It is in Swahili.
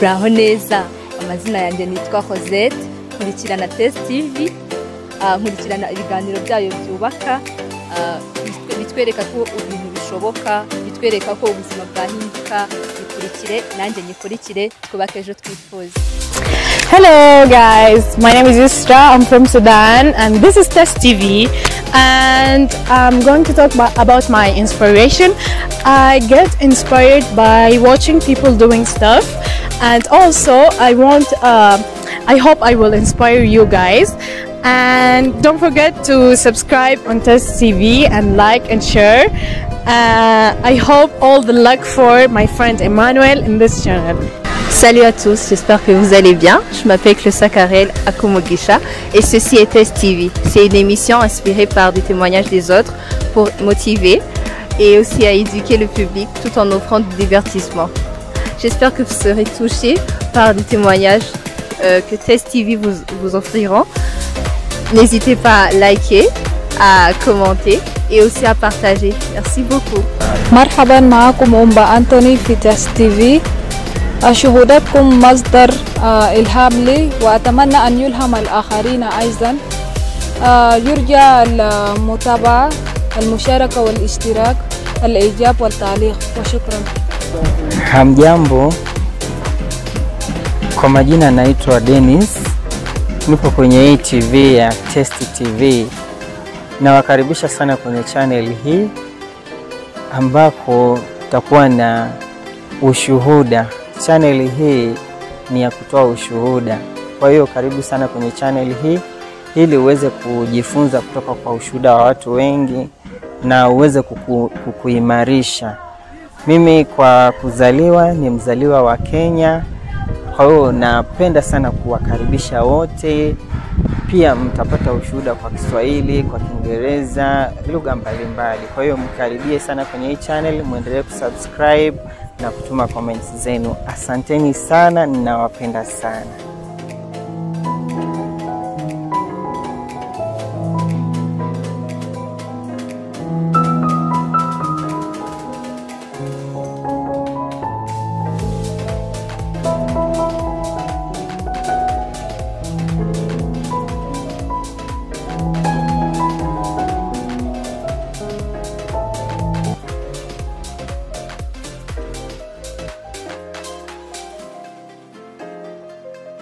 Muraho neza, amazina yanjye nitwa Cosette, nkurikirana Test TV, nkurikirana ibiganiro byayo byubaka, bitwereka ko ibintu bishoboka, bitwereka ko ubuzima bwahinduka, bikurikire nanjye nyikurikire, twubake ejo twifuza. Hello guys, my name is Yusra, I'm from Sudan and this is Test TV and I'm going to talk about my inspiration. I get inspired by watching people doing stuff, and also I hope I will inspire you guys. And don't forget to subscribe on Test TV and like and share. I hope all the luck for my friend Emmanuel in this channel. Salut à tous, j'espère que vous allez bien. Je m'appelle Closa Karel Akumogisha et ceci est Test TV. C'est une émission inspirée par des témoignages des autres pour motiver et aussi à éduquer le public tout en offrant du divertissement. J'espère que vous serez touchés par des témoignages que Test TV vous offriront. N'hésitez pas à liker, à commenter et aussi à partager. Merci beaucoup. مرحبا معكم أمبا أنتوني في تست تي في. شهوداتكم مصدر إلهام لي وأتمنى أن يلهم الآخرين أيضا. يرجى المتابعة، المشاركة والاشتراك، الإعجاب والتعليق وشكرا. Hamjambo, kwa majina naitwa Dennis, nipo kwenye hii TV ya Test TV. Nawakaribisha sana kwenye channel hii ambapo tutakuwa na ushuhuda. Channel hii ni ya kutoa ushuhuda. Kwa hiyo karibu sana kwenye channel hii ili uweze kujifunza kutoka kwa ushuhuda wa watu wengi na uweze kukuimarisha. Mimi kwa kuzaliwa ni mzaliwa wa Kenya. Kwa hiyo napenda sana kuwakaribisha wote. Pia mtapata ushuhuda kwa Kiswahili, kwa Kiingereza, lugha mbalimbali. Kwa hiyo mkaribie sana kwenye hii channel, muendelee kusubscribe na kutuma comments zenu. Asanteni sana, ninawapenda sana.